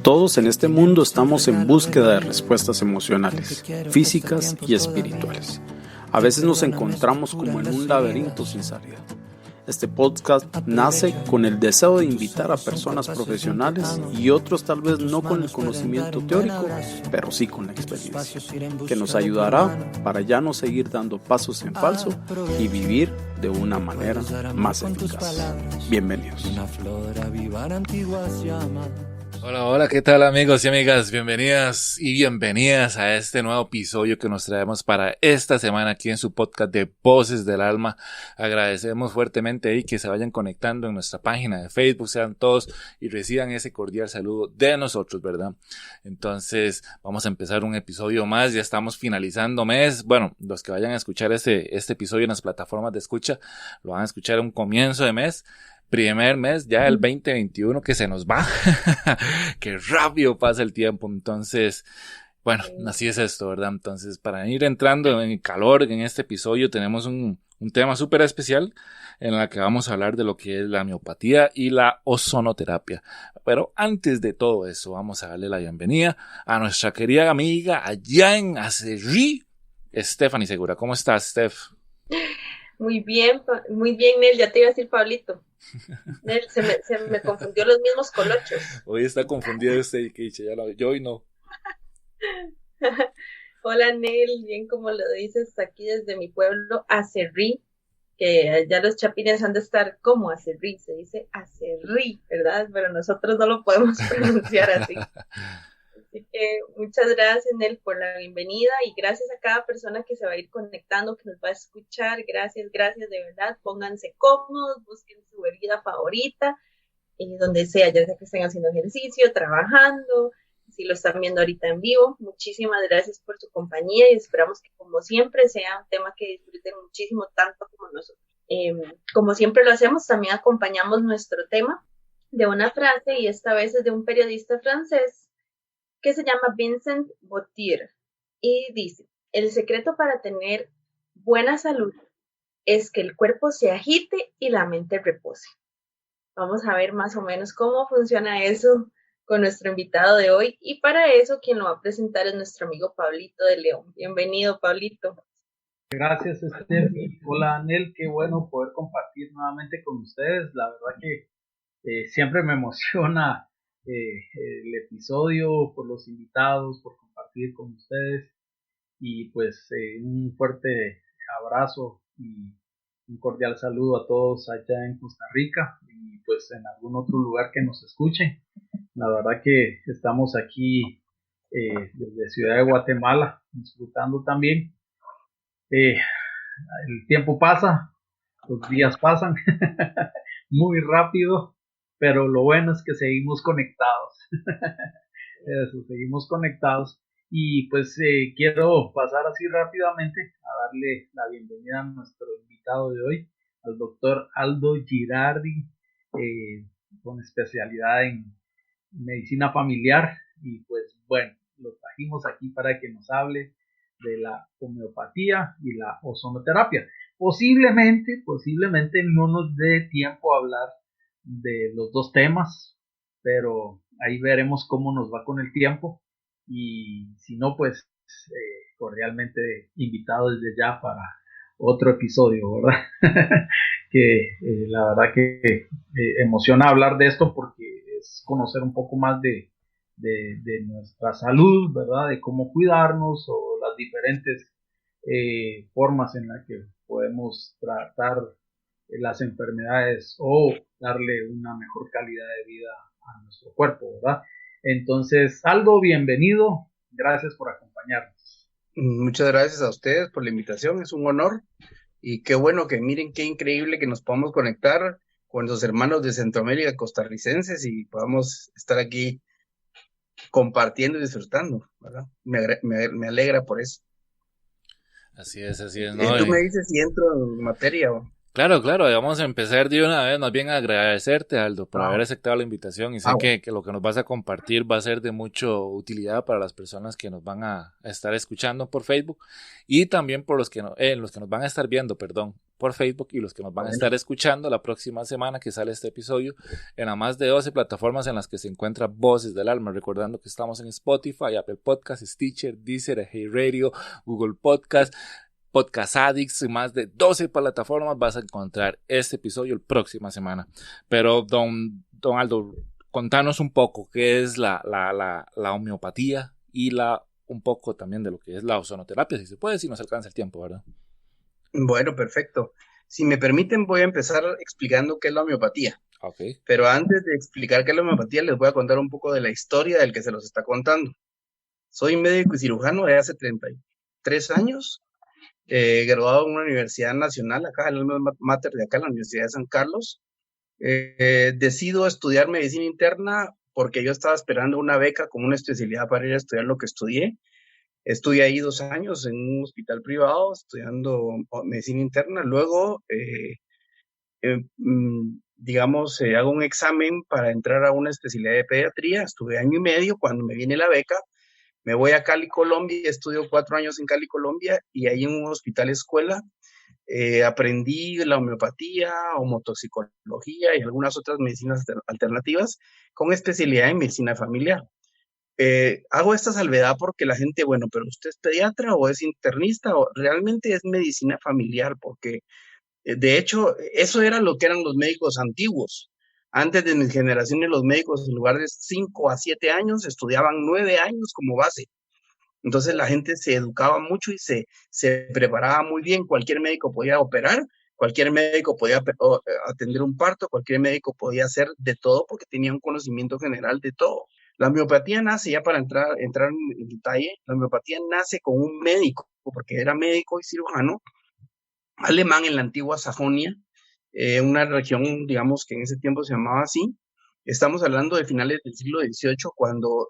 Todos en este mundo estamos en búsqueda de respuestas emocionales, físicas y espirituales. A veces nos encontramos como en un laberinto sin salida. Este podcast nace con el deseo de invitar a personas profesionales y otros tal vez no con el conocimiento teórico, pero sí con la experiencia, que nos ayudará para ya no seguir dando pasos en falso y vivir de una manera más eficaz. Bienvenidos. Hola, ¿qué tal amigos y amigas? Bienvenidas y bienvenidas a este nuevo episodio que nos traemos para esta semana aquí en su podcast de Voces del Alma. Agradecemos fuertemente ahí que se vayan conectando en nuestra página de Facebook, sean todos y reciban ese cordial saludo de nosotros, ¿verdad? Entonces vamos a empezar un episodio más, ya estamos finalizando mes. Bueno, los que vayan a escuchar este episodio en las plataformas de escucha, lo van a escuchar a un comienzo de mes. Primer mes, ya el 2021 que se nos va. Qué rápido pasa el tiempo. Entonces, bueno, así es esto, ¿verdad? Entonces, para ir entrando en calor en este episodio, tenemos un tema súper especial en el que vamos a hablar de lo que es la homeopatía y la ozonoterapia. Pero antes de todo eso, vamos a darle la bienvenida a nuestra querida amiga allá en Acerrí, Stephanie Segura. ¿Cómo estás, Steph? Muy bien, Nel, ya te iba a decir Pablito. Nel, se me confundió los mismos colochos. Hoy está confundido usted, Keiche, yo hoy no. Hola Nel, bien como lo dices, aquí desde mi pueblo, Acerrí, que allá los chapines han de estar como Acerrí, se dice Acerrí, ¿verdad? Pero nosotros no lo podemos pronunciar así. Así que muchas gracias, Nel, por la bienvenida y gracias a cada persona que se va a ir conectando, que nos va a escuchar. Gracias de verdad. Pónganse cómodos, busquen su bebida favorita, donde sea, ya sea que estén haciendo ejercicio, trabajando, si lo están viendo ahorita en vivo. Muchísimas gracias por su compañía y esperamos que, como siempre, sea un tema que disfruten muchísimo, tanto como nosotros. Como siempre lo hacemos, también acompañamos nuestro tema de una frase y esta vez es de un periodista francés que se llama Vincent Boutier, y dice: el secreto para tener buena salud es que el cuerpo se agite y la mente repose. Vamos a ver más o menos cómo funciona eso con nuestro invitado de hoy, y para eso quien lo va a presentar es nuestro amigo Pablito de León. Bienvenido, Pablito. Gracias, Esther. Hola, Anel, qué bueno poder compartir nuevamente con ustedes. La verdad que siempre me emociona el episodio, por los invitados, por compartir con ustedes y pues un fuerte abrazo y un cordial saludo a todos allá en Costa Rica y pues en algún otro lugar que nos escuchen. La verdad que estamos aquí desde Ciudad de Guatemala disfrutando también. El tiempo pasa, los días pasan muy rápido, pero lo bueno es que seguimos conectados. Seguimos conectados. Y pues quiero pasar así rápidamente a darle la bienvenida a nuestro invitado de hoy, al doctor Aldo Girardi, con especialidad en medicina familiar. Y pues bueno, lo trajimos aquí para que nos hable de la homeopatía y la ozonoterapia. Posiblemente no nos dé tiempo a hablar de los dos temas, pero ahí veremos cómo nos va con el tiempo y si no, pues cordialmente invitado desde ya para otro episodio, ¿verdad? Que la verdad que emociona hablar de esto porque es conocer un poco más de nuestra salud, ¿verdad? De cómo cuidarnos o las diferentes formas en las que podemos tratar las enfermedades o darle una mejor calidad de vida a nuestro cuerpo, ¿verdad? Entonces, Aldo, bienvenido, gracias por acompañarnos. Muchas gracias a ustedes por la invitación, es un honor y qué bueno que miren qué increíble que nos podamos conectar con los hermanos de Centroamérica costarricenses y podamos estar aquí compartiendo y disfrutando, ¿verdad? Me alegra por eso. Así es, ¿no? Tú me dices si entro en materia o... Claro, claro, vamos a empezar de una vez, más bien a agradecerte, Aldo, por haber Ah, aceptado la invitación y sé bueno. que lo que nos vas a compartir va a ser de mucha utilidad para las personas que nos van a estar escuchando por Facebook y también por los que nos van a estar viendo, perdón, por Facebook y los que nos van a Bueno, estar escuchando la próxima semana que sale este episodio en las más de 12 plataformas en las que se encuentra Voces del Alma, recordando que estamos en Spotify, Apple Podcasts, Stitcher, Deezer, Hey Radio, Google Podcast, Podcast Addicts, más de 12 plataformas vas a encontrar este episodio la próxima semana. Pero, don Aldo, contanos un poco qué es la homeopatía y un poco también de lo que es la ozonoterapia, si se puede, si nos alcanza el tiempo, ¿verdad? bueno, perfecto. Si me permiten, voy a empezar explicando qué es la homeopatía. Ok. Pero antes de explicar qué es la homeopatía, les voy a contar un poco de la historia del que se los está contando. Soy médico y cirujano de hace 33 años, graduado en una universidad nacional, acá en el alma mater de acá, en la Universidad de San Carlos. Decido estudiar medicina interna porque yo estaba esperando una beca con una especialidad para ir a estudiar lo que estudié. Estuve ahí 2 años en un hospital privado estudiando medicina interna. Luego, digamos, hago un examen para entrar a una especialidad de pediatría. Estuve año y medio. Cuando me viene la beca, me voy a Cali, Colombia. Estudio 4 años en Cali, Colombia, y ahí en un hospital escuela aprendí la homeopatía, homotoxicología y algunas otras medicinas alternativas con especialidad en medicina familiar. Hago esta salvedad porque la gente, bueno, pero ¿usted es pediatra o es internista o realmente es medicina familiar? Porque de hecho, eso era lo que eran los médicos antiguos. Antes de mis generaciones, los médicos en lugar de 5 a 7 años estudiaban 9 años como base. Entonces la gente se educaba mucho y se preparaba muy bien. Cualquier médico podía operar, cualquier médico podía atender un parto, cualquier médico podía hacer de todo porque tenía un conocimiento general de todo. La homeopatía nace, ya para entrar en detalle, la homeopatía nace con un médico, porque era médico y cirujano, alemán en la antigua Sajonia, una región, digamos, que en ese tiempo se llamaba así. Estamos hablando de finales del siglo XVIII, cuando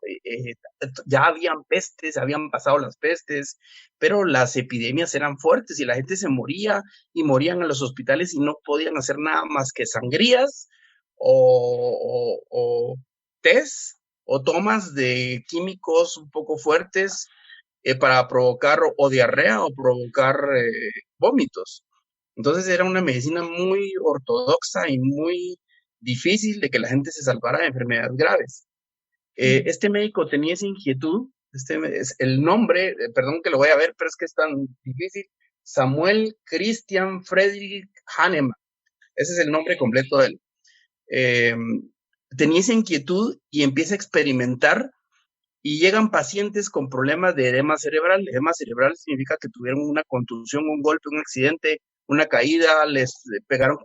ya habían pestes, habían pasado las pestes, pero las epidemias eran fuertes y la gente se moría y morían en los hospitales y no podían hacer nada más que sangrías o test o tomas de químicos un poco fuertes para provocar o diarrea o provocar vómitos. Entonces era una medicina muy ortodoxa y muy difícil de que la gente se salvara de enfermedades graves. Este médico tenía esa inquietud, es el nombre, perdón que lo voy a ver, pero es que es tan difícil, Samuel Christian Friedrich Hahnemann, ese es el nombre completo de él. Tenía esa inquietud y empieza a experimentar y llegan pacientes con problemas de edema cerebral. Edema cerebral significa que tuvieron una contusión, un golpe, un accidente, una caída, les pegaron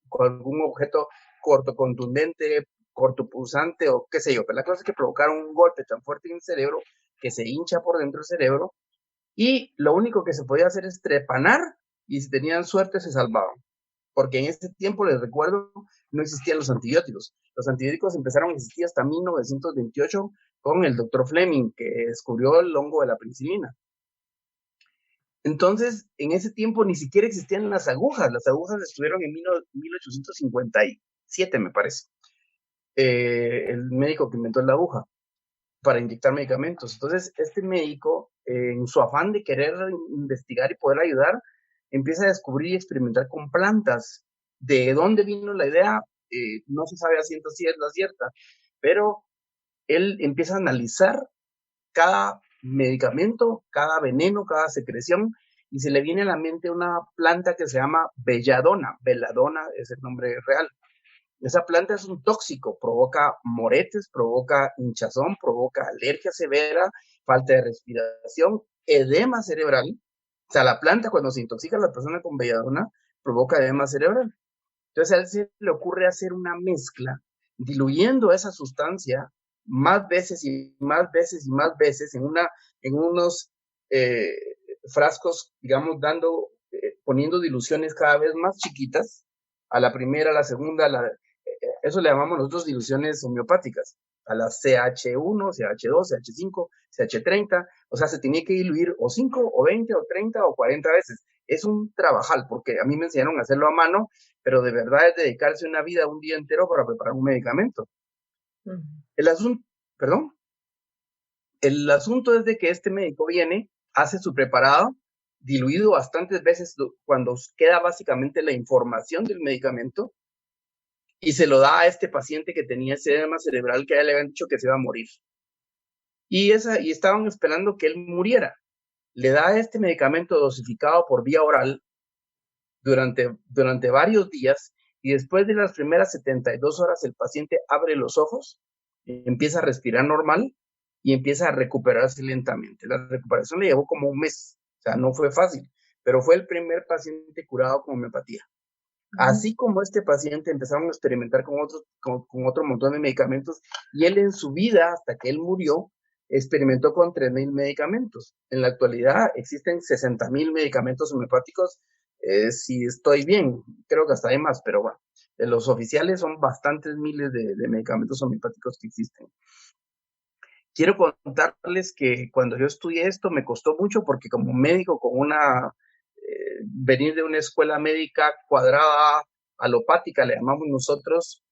con algún objeto cortocontundente, cortopulsante o qué sé yo. Pero la cosa es que provocaron un golpe tan fuerte en el cerebro que se hincha por dentro del cerebro y lo único que se podía hacer es trepanar y si tenían suerte se salvaban. Porque en ese tiempo, les recuerdo, no existían los antibióticos. Los antibióticos empezaron a existir hasta 1928 con el doctor Fleming, que descubrió el hongo de la penicilina. Entonces, en ese tiempo ni siquiera existían las agujas. Las agujas estuvieron en 1857, me parece. El médico que inventó la aguja para inyectar medicamentos. Entonces, este médico, en su afán de querer investigar y poder ayudar, empieza a descubrir y experimentar con plantas. ¿De dónde vino la idea? No se sabe a ciencia cierta, pero él empieza a analizar cada medicamento, cada veneno, cada secreción, y se le viene a la mente una planta que se llama belladona. Belladona es el nombre real. Esa planta es un tóxico, provoca moretes, provoca hinchazón, provoca alergia severa, falta de respiración, edema cerebral. O sea, la planta cuando se intoxica a la persona con belladona provoca edema cerebral. Entonces a él se le ocurre hacer una mezcla diluyendo esa sustancia más veces y más veces y más veces en unos frascos, digamos, poniendo diluciones cada vez más chiquitas, a la primera, a la segunda, eso le llamamos nosotros diluciones homeopáticas, a la CH1, CH2, CH5, CH30, o sea, se tenía que diluir o 5, o 20, o 30, o 40 veces. es un trabajal, porque a mí me enseñaron a hacerlo a mano, pero de verdad es dedicarse una vida, un día entero para preparar un medicamento. El asunto, perdón, el asunto es de que este médico viene, hace su preparado, diluido bastantes veces cuando queda básicamente la información del medicamento, y se lo da a este paciente que tenía ese edema cerebral que ya le habían dicho que se iba a morir. Y estaban esperando que él muriera. Le da este medicamento dosificado por vía oral durante varios días, y después de las primeras 72 horas el paciente abre los ojos, empieza a respirar normal y empieza a recuperarse lentamente. La recuperación le llevó como un mes, o sea, no fue fácil, pero fue el primer paciente curado con homeopatía. Así como este paciente empezaron a experimentar con otro montón de medicamentos, y él en su vida, hasta que él murió, experimentó con 3,000 medicamentos. En la actualidad existen 60,000 medicamentos homeopáticos, si estoy bien, creo que hasta hay más, pero bueno, de los oficiales son bastantes miles de medicamentos homeopáticos que existen. Quiero contarles que cuando yo estudié esto me costó mucho, porque como médico con venir de una escuela médica cuadrada, alopática, le llamamos nosotros,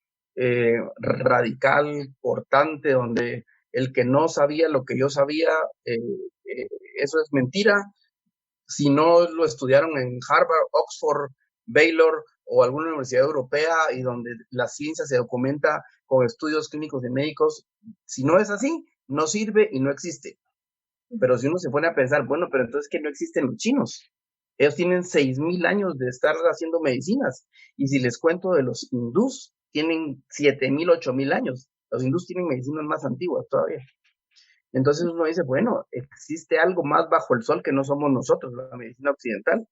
radical, cortante, donde el que no sabía lo que yo sabía, eso es mentira. Si no lo estudiaron en Harvard, Oxford, Baylor o alguna universidad europea, y donde la ciencia se documenta con estudios clínicos de médicos, si no es así, no sirve y no existe. Pero si uno se pone a pensar, bueno, pero entonces que no existen los chinos. Ellos tienen 6,000 años de estar haciendo medicinas. Y si les cuento de los hindús, tienen 7,000, 8,000 años. Los hindús tienen medicinas más antiguas todavía. Entonces uno dice, bueno, existe algo más bajo el sol que no somos nosotros, la medicina occidental.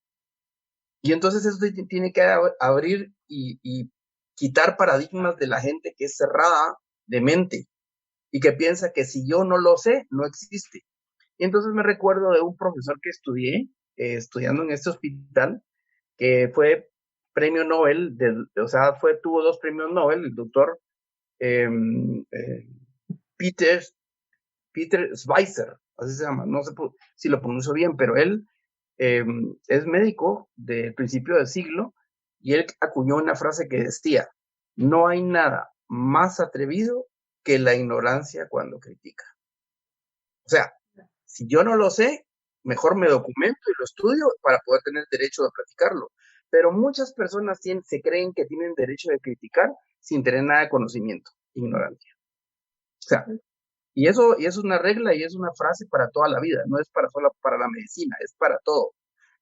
Y entonces eso tiene que abrir y quitar paradigmas de la gente que es cerrada de mente y que piensa que si yo no lo sé, no existe. Y entonces me recuerdo de un profesor que estudié, estudiando en este hospital, que fue premio Nobel, tuvo 2 premios Nobel, el doctor Peter Schweizer, así se llama, no sé si lo pronuncio bien, pero él es médico del principio del siglo, y él acuñó una frase que decía: no hay nada más atrevido que la ignorancia cuando critica. O sea, si yo no lo sé, mejor me documento y lo estudio para poder tener derecho de platicarlo. Pero muchas personas se creen que tienen derecho de criticar sin tener nada de conocimiento, ignorancia. O sea, y eso es una regla y es una frase para toda la vida, no es solo para la medicina, es para todo.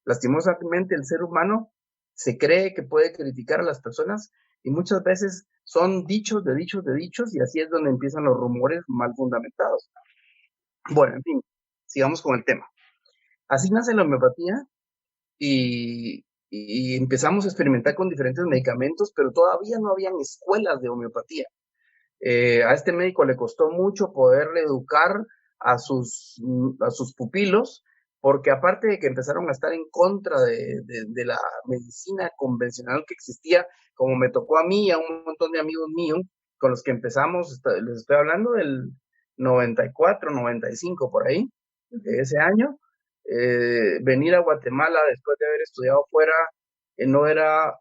Lastimosamente el ser humano se cree que puede criticar a las personas, y muchas veces son dichos de dichos de dichos, y así es donde empiezan los rumores mal fundamentados. Bueno, en fin, sigamos con el tema. Así nace la homeopatía, y empezamos a experimentar con diferentes medicamentos, pero todavía no habían escuelas de homeopatía. A este médico le costó mucho poder educar a sus pupilos, porque aparte de que empezaron a estar en contra de la medicina convencional que existía, como me tocó a mí y a un montón de amigos míos con los que empezamos, les estoy hablando del 94, 95, por ahí, de ese año, venir a Guatemala después de haber estudiado fuera, no era,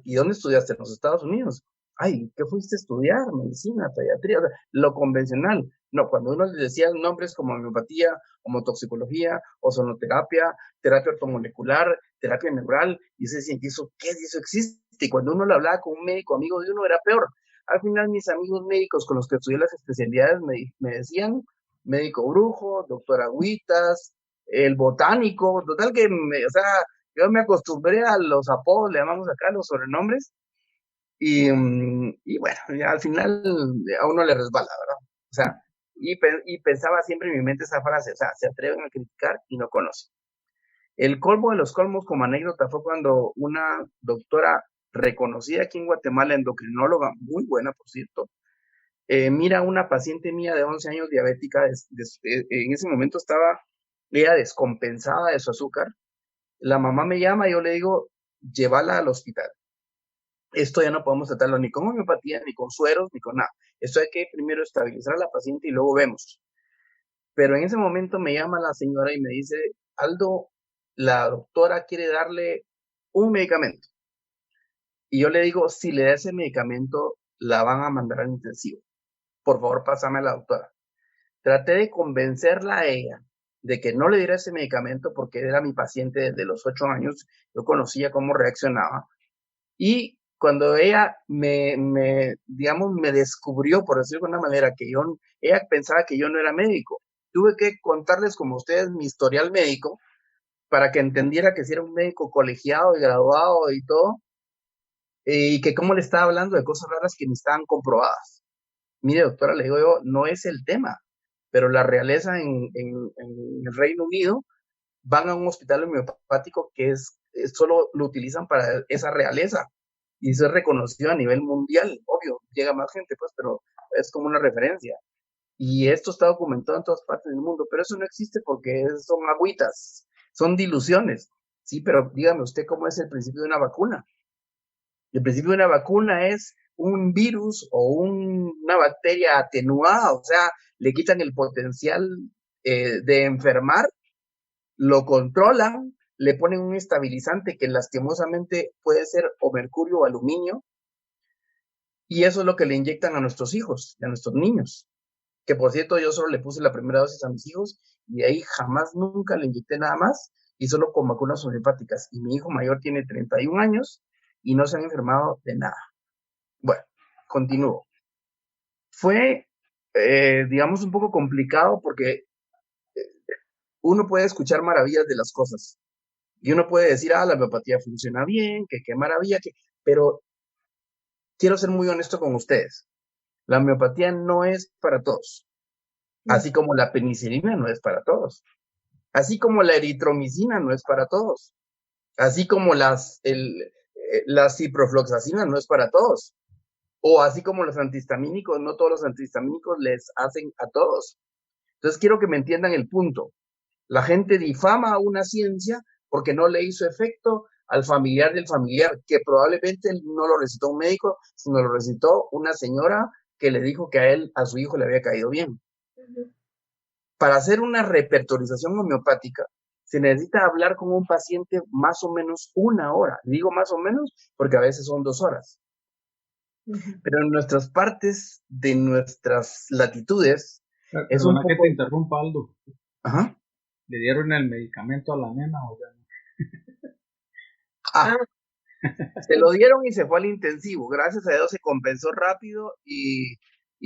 ¿y dónde estudiaste? En los Estados Unidos. Ay, ¿qué fuiste a estudiar? Medicina, pediatría, o sea, lo convencional. No, cuando uno le decía nombres como homeopatía, homotoxicología, ozonoterapia, terapia ortomolecular, terapia neural, y se decían, ¿qué es eso? Existe. Y cuando uno lo hablaba con un médico amigo de uno, era peor. Al final, mis amigos médicos con los que estudié las especialidades me decían médico brujo, doctor Agüitas, el botánico, total que, yo me acostumbré a los apodos, le llamamos acá los sobrenombres, y bueno, ya al final a uno le resbala, ¿verdad? O sea, y pensaba siempre en mi mente esa frase, o sea, se atreven a criticar y no conocen. El colmo de los colmos, como anécdota, fue cuando una doctora reconocida aquí en Guatemala, endocrinóloga, muy buena, por cierto, mira a una paciente mía de 11 años diabética, en ese momento estaba ella descompensada de su azúcar. La mamá me llama y yo le digo, llévala al hospital. Esto ya no podemos tratarlo ni con homeopatía, ni con sueros, ni con nada. Esto hay que primero estabilizar a la paciente y luego vemos. Pero en ese momento me llama la señora y me dice, Aldo, la doctora quiere darle un medicamento. Y yo le digo, si le da ese medicamento, la van a mandar al intensivo. Por favor, pásame a la doctora. Traté de convencerla a ella de que no le diera ese medicamento porque era mi paciente desde los 8 años. Yo conocía cómo reaccionaba. Y cuando ella digamos, me descubrió, por decirlo de una manera, que ella pensaba que yo no era médico. Tuve que contarles, como ustedes, mi historial médico para que entendiera que si era un médico colegiado y graduado y todo, y que cómo le estaba hablando de cosas raras que ni estaban comprobadas. Mire, doctora, le digo yo, no es el tema, pero la realeza en el Reino Unido van a un hospital homeopático que solo lo utilizan para esa realeza y eso es reconocido a nivel mundial. Obvio, llega más gente, pues, pero es como una referencia. Y esto está documentado en todas partes del mundo, pero eso no existe porque son agüitas, son diluciones. Sí, pero dígame usted cómo es el principio de una vacuna. El principio de una vacuna es un virus o una bacteria atenuada, o sea, le quitan el potencial de enfermar, lo controlan, le ponen un estabilizante que lastimosamente puede ser o mercurio o aluminio, y eso es lo que le inyectan a nuestros hijos, a nuestros niños. Que por cierto, yo solo le puse la primera dosis a mis hijos y de ahí jamás nunca le inyecté nada más y solo con vacunas homeopáticas. Y mi hijo mayor tiene 31 años y no se han enfermado de nada. Bueno, continúo. Fue, digamos, un poco complicado porque uno puede escuchar maravillas de las cosas y uno puede decir, la homeopatía funciona bien, que qué maravilla, pero quiero ser muy honesto con ustedes. La homeopatía no es para todos, así como la penicilina no es para todos, así como la eritromicina no es para todos, así como la ciprofloxacina no es para todos, o así como los antihistamínicos, no todos los antihistamínicos les hacen a todos. Entonces quiero que me entiendan el punto. La gente difama a una ciencia porque no le hizo efecto al familiar del familiar, que probablemente no lo recetó un médico, sino lo recetó una señora que le dijo que a su hijo le había caído bien. Para hacer una repertorización homeopática, se necesita hablar con un paciente más o menos 1 hora. Digo más o menos porque a veces son 2 horas. Pero en nuestras partes de nuestras latitudes, es un poco... que te interrumpa, Aldo. Ajá. ¿Le dieron el medicamento a la nena o ya no? Se lo dieron y se fue al intensivo. Gracias a Dios se compensó rápido y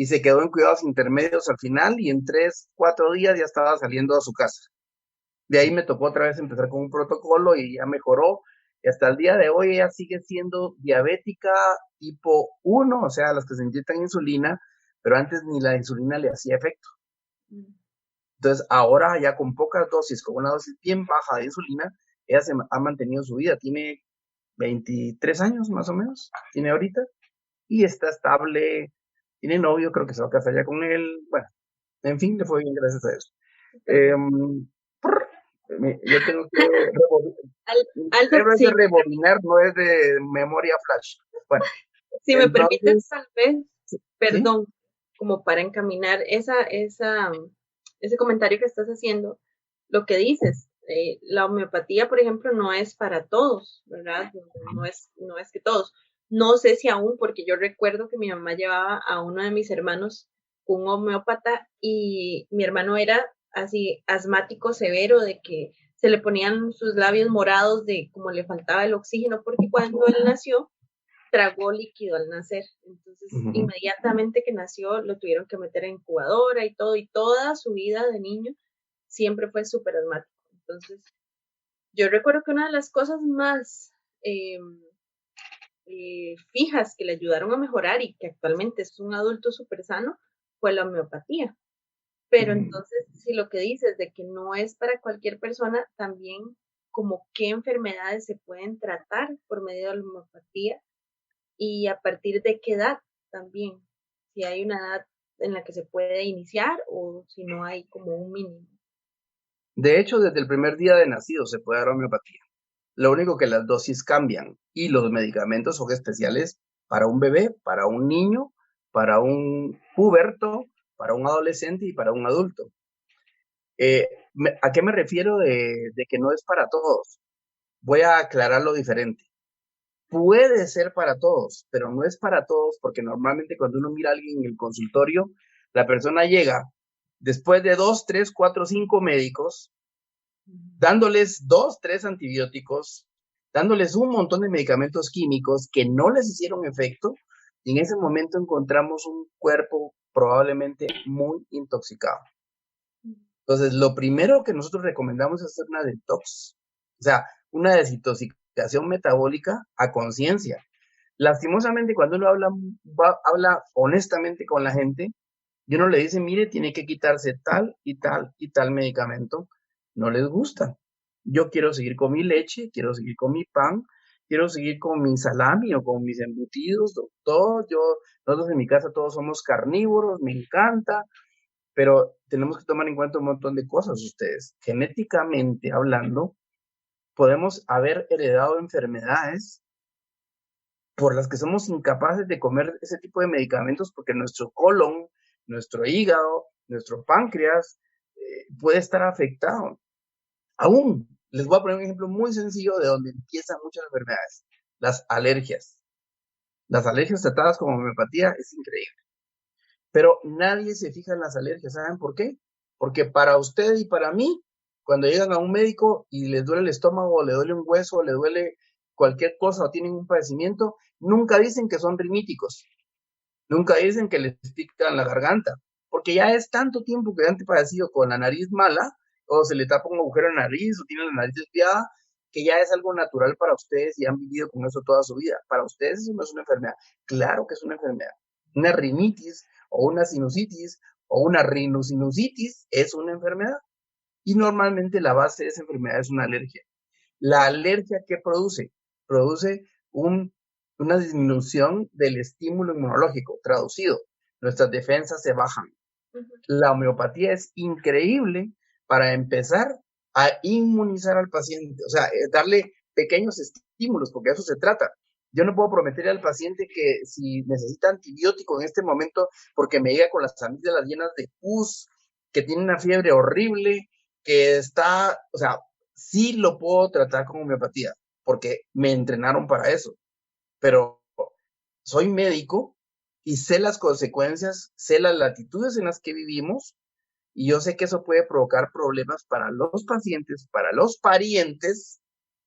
se quedó en cuidados intermedios al final y en 3-4 días ya estaba saliendo a su casa. De ahí me tocó otra vez empezar con un protocolo y ya mejoró. Y hasta el día de hoy ella sigue siendo diabética tipo 1, o sea, las que se inyectan insulina, pero antes ni la insulina le hacía efecto. Entonces, ahora ya con pocas dosis, con una dosis bien baja de insulina, ella se ha mantenido su vida. Tiene 23 años más o menos, tiene ahorita, y está estable, tiene novio, creo que se va a casar ya con él. Bueno, en fin, le fue bien gracias a eso. Yo tengo que rebobinar, no es de memoria flash. Bueno, si me permites, tal vez, perdón, ¿sí? Como para encaminar ese comentario que estás haciendo, lo que dices, la homeopatía, por ejemplo, no es para todos, ¿verdad? No es que todos. No sé si aún, porque yo recuerdo que mi mamá llevaba a uno de mis hermanos un homeópata y mi hermano era así asmático severo, de que se le ponían sus labios morados de como le faltaba el oxígeno, porque cuando él nació tragó líquido al nacer, entonces inmediatamente que nació lo tuvieron que meter en incubadora y todo, y toda su vida de niño siempre fue súper asmático. Entonces yo recuerdo que una de las cosas más fijas que le ayudaron a mejorar y que actualmente es un adulto súper sano fue la homeopatía. Pero entonces, si lo que dices de que no es para cualquier persona, también como qué enfermedades se pueden tratar por medio de la homeopatía y a partir de qué edad también, si hay una edad en la que se puede iniciar o si no hay como un mínimo. De hecho, desde el primer día de nacido se puede dar homeopatía. Lo único que las dosis cambian y los medicamentos son especiales para un bebé, para un niño, para un puberto, para un adolescente y para un adulto. ¿A qué me refiero de que no es para todos? Voy a aclararlo diferente. Puede ser para todos, pero no es para todos porque normalmente cuando uno mira a alguien en el consultorio, la persona llega después de 2, 3, 4, 5 médicos, dándoles 2, 3 antibióticos, dándoles un montón de medicamentos químicos que no les hicieron efecto, y en ese momento encontramos un cuerpo probablemente muy intoxicado. Entonces, lo primero que nosotros recomendamos es hacer una detox, o sea, una desintoxicación metabólica a conciencia. Lastimosamente, cuando uno habla honestamente con la gente, y uno le dice, mire, tiene que quitarse tal y tal y tal medicamento, no les gusta. Yo quiero seguir con mi leche, quiero seguir con mi pan, quiero seguir con mi salami o con mis embutidos, doctor. Nosotros en mi casa todos somos carnívoros, me encanta, pero tenemos que tomar en cuenta un montón de cosas ustedes. Genéticamente hablando, podemos haber heredado enfermedades por las que somos incapaces de comer ese tipo de medicamentos porque nuestro colon, nuestro hígado, nuestro páncreas puede estar afectado. Aún, les voy a poner un ejemplo muy sencillo de donde empiezan muchas enfermedades, las alergias. Las alergias tratadas como homeopatía es increíble. Pero nadie se fija en las alergias. ¿Saben por qué? Porque para usted y para mí, cuando llegan a un médico y les duele el estómago, o le duele un hueso, o le duele cualquier cosa, o tienen un padecimiento, nunca dicen que son rimíticos. Nunca dicen que les pican la garganta. Porque ya es tanto tiempo que han padecido con la nariz mala, o se le tapa un agujero en la nariz, o tienen la nariz desviada, que ya es algo natural para ustedes y han vivido con eso toda su vida. Para ustedes eso no es una enfermedad. Claro que es una enfermedad. Una rinitis o una sinusitis o una rinosinusitis es una enfermedad. Y normalmente la base de esa enfermedad es una alergia. ¿La alergia qué produce? Produce una disminución del estímulo inmunológico. Traducido, nuestras defensas se bajan. La homeopatía es increíble para empezar a inmunizar al paciente, o sea, darle pequeños estímulos, porque de eso se trata. Yo no puedo prometerle al paciente que si necesita antibiótico en este momento, porque me llega con las amígdalas llenas de pus, que tiene una fiebre horrible, que está, o sea, sí lo puedo tratar con homeopatía, porque me entrenaron para eso, pero soy médico y sé las consecuencias, sé las latitudes en las que vivimos y yo sé que eso puede provocar problemas para los pacientes, para los parientes,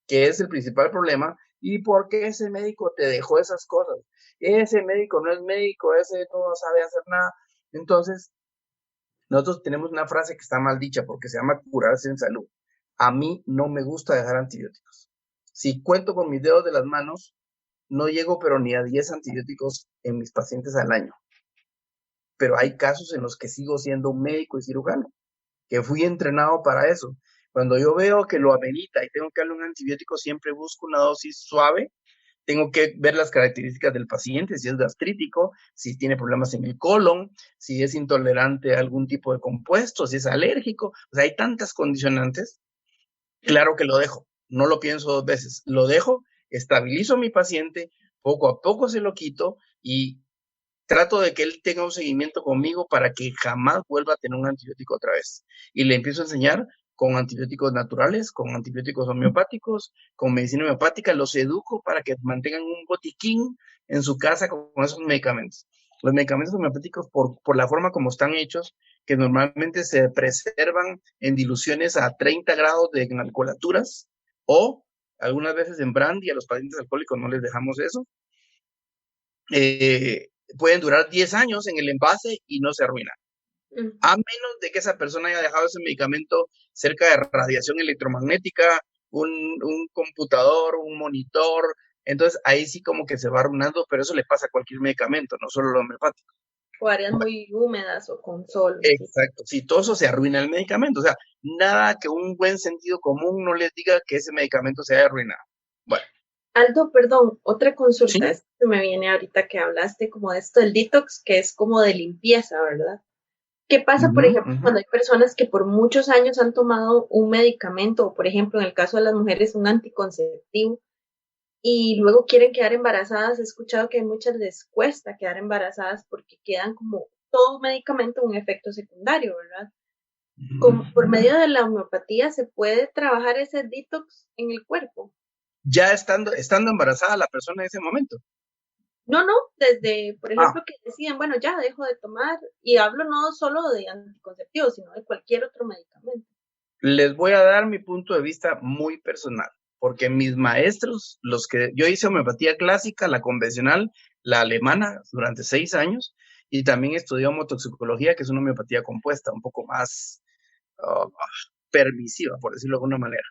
que es el principal problema, y por qué ese médico te dejó esas cosas. Ese médico no es médico, ese no sabe hacer nada. Entonces, nosotros tenemos una frase que está mal dicha porque se llama curarse en salud. A mí no me gusta dejar antibióticos. Si cuento con mis dedos de las manos, no llego pero ni a 10 antibióticos en mis pacientes al año. Pero hay casos en los que sigo siendo un médico y cirujano, que fui entrenado para eso. Cuando yo veo que lo amerita y tengo que darle un antibiótico, siempre busco una dosis suave. Tengo que ver las características del paciente, si es gastrítico, si tiene problemas en el colon, si es intolerante a algún tipo de compuesto, si es alérgico. O sea, hay tantas condicionantes. Claro que lo dejo, no lo pienso dos veces. Lo dejo, estabilizo a mi paciente, poco a poco se lo quito y trato de que él tenga un seguimiento conmigo para que jamás vuelva a tener un antibiótico otra vez. Y le empiezo a enseñar con antibióticos naturales, con antibióticos homeopáticos, con medicina homeopática, los educo para que mantengan un botiquín en su casa con esos medicamentos. Los medicamentos homeopáticos, por la forma como están hechos, que normalmente se preservan en diluciones a 30 grados de alcoholaturas o algunas veces en brandy, a los pacientes alcohólicos no les dejamos eso. Pueden durar 10 años en el envase y no se arruinan. A menos de que esa persona haya dejado ese medicamento cerca de radiación electromagnética, un computador, un monitor, entonces ahí sí como que se va arruinando, pero eso le pasa a cualquier medicamento, no solo lo homeopático. O áreas muy húmedas o con sol. Exacto, sí, todo eso se arruina el medicamento, o sea, nada que un buen sentido común no les diga que ese medicamento se haya arruinado. Bueno. Aldo, perdón, otra consulta ¿Sí? que me viene ahorita que hablaste como de esto del detox, que es como de limpieza, ¿verdad? ¿Qué pasa, por ejemplo, cuando hay personas que por muchos años han tomado un medicamento, o por ejemplo, en el caso de las mujeres, un anticonceptivo, y luego quieren quedar embarazadas? He escuchado que a muchas les cuesta quedar embarazadas porque quedan como todo medicamento un efecto secundario, ¿verdad? por medio de la homeopatía se puede trabajar ese detox en el cuerpo. Ya estando embarazada la persona en ese momento. No, desde, por ejemplo, que decían, bueno, ya dejo de tomar, y hablo no solo de anticonceptivos, sino de cualquier otro medicamento. Les voy a dar mi punto de vista muy personal, porque mis maestros, los que yo hice homeopatía clásica, la convencional, la alemana, durante 6 años, y también estudié homotoxicología, que es una homeopatía compuesta, un poco más permisiva, por decirlo de alguna manera.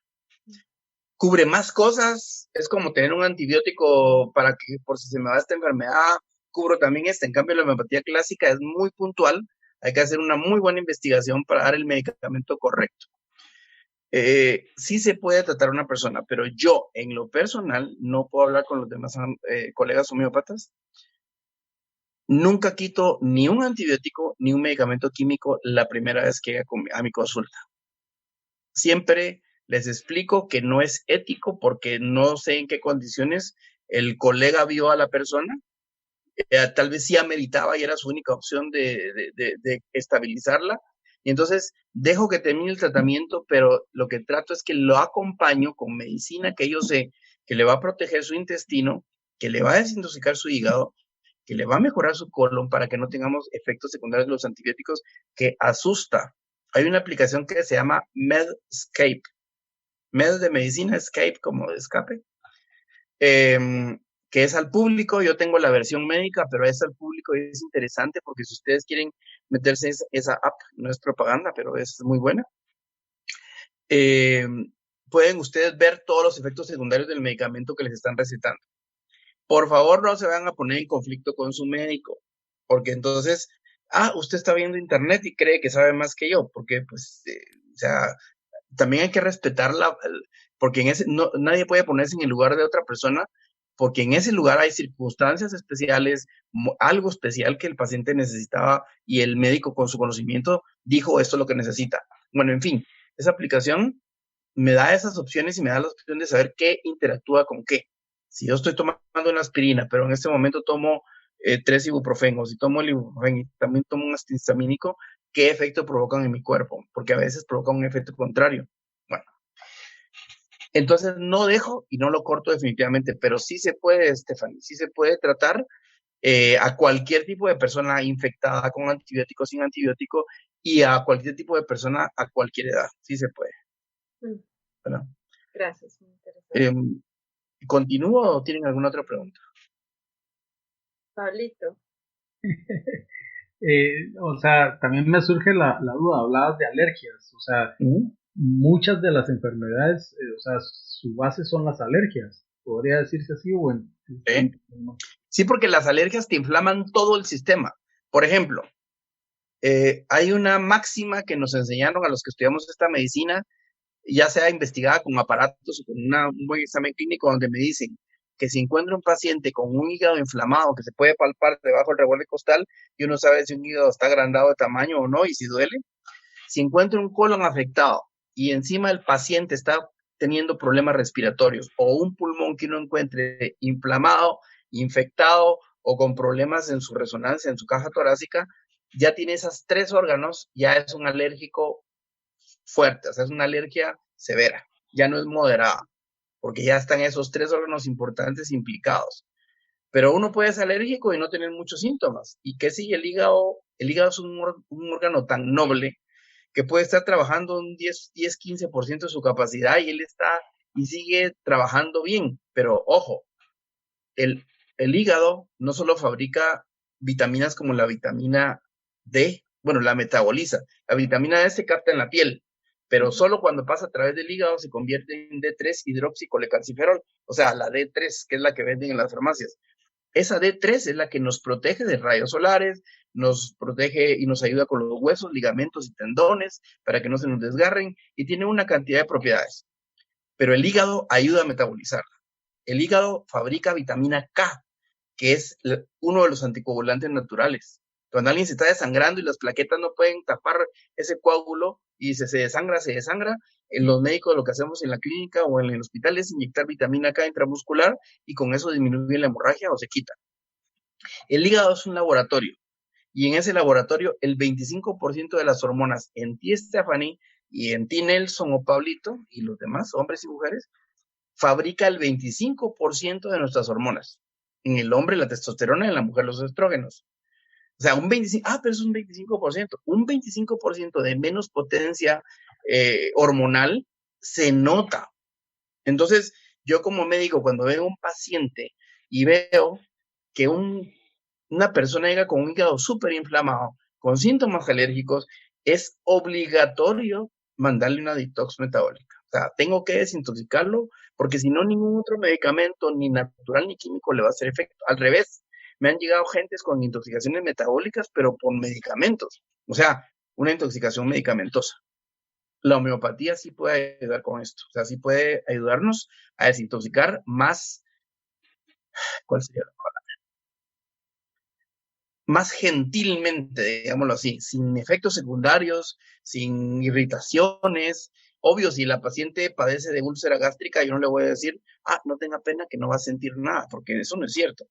Cubre más cosas, es como tener un antibiótico para que por si se me va esta enfermedad, cubro también esta. En cambio, la homeopatía clásica es muy puntual, hay que hacer una muy buena investigación para dar el medicamento correcto. Sí se puede tratar a una persona, pero yo, en lo personal, no puedo hablar con los demás colegas homeópatas. Nunca quito ni un antibiótico ni un medicamento químico la primera vez que llega a mi consulta. Siempre les explico que no es ético porque no sé en qué condiciones el colega vio a la persona. Tal vez sí ameritaba y era su única opción de estabilizarla. Y entonces dejo que termine el tratamiento, pero lo que trato es que lo acompaño con medicina que yo sé que le va a proteger su intestino, que le va a desintoxicar su hígado, que le va a mejorar su colon para que no tengamos efectos secundarios de los antibióticos que asusta. Hay una aplicación que se llama Medscape. Med de medicina, Escape como de escape. Que es al público. Yo tengo la versión médica, pero es al público y es interesante porque si ustedes quieren meterse en esa app, no es propaganda, pero es muy buena. Pueden ustedes ver todos los efectos secundarios del medicamento que les están recetando. Por favor, no se van a poner en conflicto con su médico, porque entonces, usted está viendo internet y cree que sabe más que yo, porque pues, o sea, también hay que respetarla, porque nadie puede ponerse en el lugar de otra persona, porque en ese lugar hay circunstancias especiales, algo especial que el paciente necesitaba y el médico con su conocimiento dijo esto es lo que necesita. Bueno, en fin, esa aplicación me da esas opciones y me da la opción de saber qué interactúa con qué. Si yo estoy tomando una aspirina, pero en este momento tomo 3 ibuprofenos, y tomo el ibuprofeno y también tomo un antihistamínico, ¿qué efecto provocan en mi cuerpo? Porque a veces provocan un efecto contrario. Bueno, entonces no dejo y no lo corto definitivamente, pero sí se puede, Stephanie, sí se puede tratar a cualquier tipo de persona infectada con antibiótico, sin antibiótico, y a cualquier tipo de persona a cualquier edad, sí se puede. ¿Verdad? Gracias, muy interesante. ¿Continúo o tienen alguna otra pregunta? Pablito. O sea, también me surge la duda, hablabas de alergias, o sea, muchas de las enfermedades, o sea, su base son las alergias, podría decirse así, o no. Sí, porque las alergias te inflaman todo el sistema. Por ejemplo, hay una máxima que nos enseñaron a los que estudiamos esta medicina, ya sea investigada con aparatos o con un buen examen clínico, donde me dicen que si encuentro un paciente con un hígado inflamado que se puede palpar debajo del reborde costal y uno sabe si un hígado está agrandado de tamaño o no y si duele, si encuentro un colon afectado y encima el paciente está teniendo problemas respiratorios o un pulmón que uno encuentre inflamado, infectado o con problemas en su resonancia, en su caja torácica, ya tiene esos 3 órganos, ya es un alérgico fuerte, o sea, es una alergia severa, ya no es moderada, porque ya están esos 3 órganos importantes implicados. Pero uno puede ser alérgico y no tener muchos síntomas. ¿Y qué sigue el hígado? El hígado es un órgano tan noble que puede estar trabajando un 10-15% de su capacidad y él está y sigue trabajando bien. Pero ojo, el hígado no solo fabrica vitaminas como la vitamina D, bueno, la metaboliza. La vitamina D se capta en la piel, pero solo cuando pasa a través del hígado se convierte en D3 hidroxicolecalciferol, o sea, la D3, que es la que venden en las farmacias. Esa D3 es la que nos protege de rayos solares, nos protege y nos ayuda con los huesos, ligamentos y tendones para que no se nos desgarren y tiene una cantidad de propiedades. Pero el hígado ayuda a metabolizarla. El hígado fabrica vitamina K, que es uno de los anticoagulantes naturales. Cuando alguien se está desangrando y las plaquetas no pueden tapar ese coágulo y se desangra, los médicos lo que hacemos en la clínica o en el hospital es inyectar vitamina K intramuscular y con eso disminuye la hemorragia o se quita. El hígado es un laboratorio y en ese laboratorio el 25% de las hormonas en ti, Stephanie, y en ti, Nelson o Pablito, y los demás, hombres y mujeres, fabrica el 25% de nuestras hormonas. En el hombre la testosterona, en la mujer los estrógenos. O sea, pero es un 25%. Un 25% de menos potencia hormonal se nota. Entonces, yo como médico, cuando veo un paciente y veo que una persona llega con un hígado súper inflamado, con síntomas alérgicos, es obligatorio mandarle una detox metabólica. O sea, tengo que desintoxicarlo porque si no, ningún otro medicamento, ni natural ni químico, le va a hacer efecto. Al revés, me han llegado gentes con intoxicaciones metabólicas, pero por medicamentos. O sea, una intoxicación medicamentosa. La homeopatía sí puede ayudar con esto. O sea, sí puede ayudarnos a desintoxicar más. ¿Cuál sería la palabra? Más gentilmente, digámoslo así, sin efectos secundarios, sin irritaciones. Obvio, si la paciente padece de úlcera gástrica, yo no le voy a decir, no tenga pena que no va a sentir nada, porque eso no es cierto.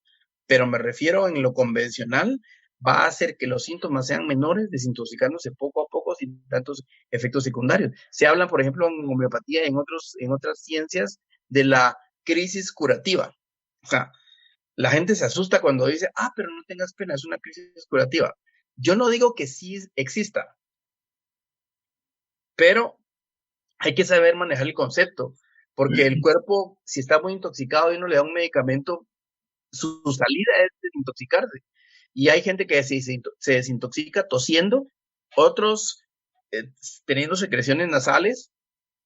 Pero me refiero en lo convencional, va a hacer que los síntomas sean menores, desintoxicándose poco a poco sin tantos efectos secundarios. Se habla, por ejemplo, en homeopatía, en otras ciencias, de la crisis curativa. O sea, la gente se asusta cuando dice, pero no tengas pena, es una crisis curativa. Yo no digo que sí exista, pero hay que saber manejar el concepto, porque el cuerpo, si está muy intoxicado y uno le da un medicamento, su salida es desintoxicarse. Y hay gente que se desintoxica tosiendo, otros teniendo secreciones nasales,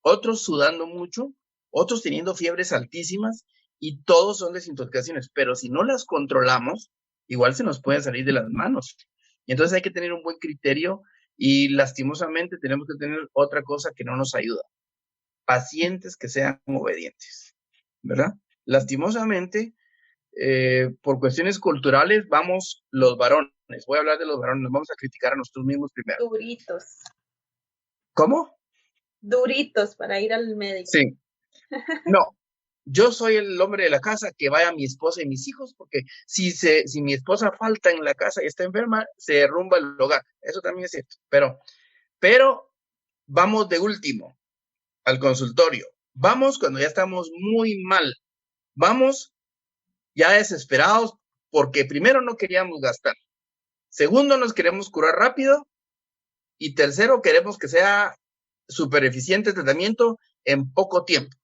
otros sudando mucho, otros teniendo fiebres altísimas, y todos son desintoxicaciones, pero si no las controlamos, igual se nos pueden salir de las manos. Y entonces hay que tener un buen criterio y lastimosamente tenemos que tener otra cosa que no nos ayuda. Pacientes que sean obedientes, ¿verdad? Lastimosamente, por cuestiones culturales, vamos los varones, voy a hablar de los varones, vamos a criticar a nosotros mismos primero. Duritos. ¿Cómo? Duritos para ir al médico. Sí. No, yo soy el hombre de la casa, que vaya mi esposa y mis hijos, porque si mi esposa falta en la casa y está enferma, se derrumba el hogar. Eso también es cierto. Pero vamos de último al consultorio. Vamos cuando ya estamos muy mal. Vamos ya desesperados porque primero no queríamos gastar. Segundo, nos queremos curar rápido. Y tercero, queremos que sea súper eficiente el tratamiento en poco tiempo.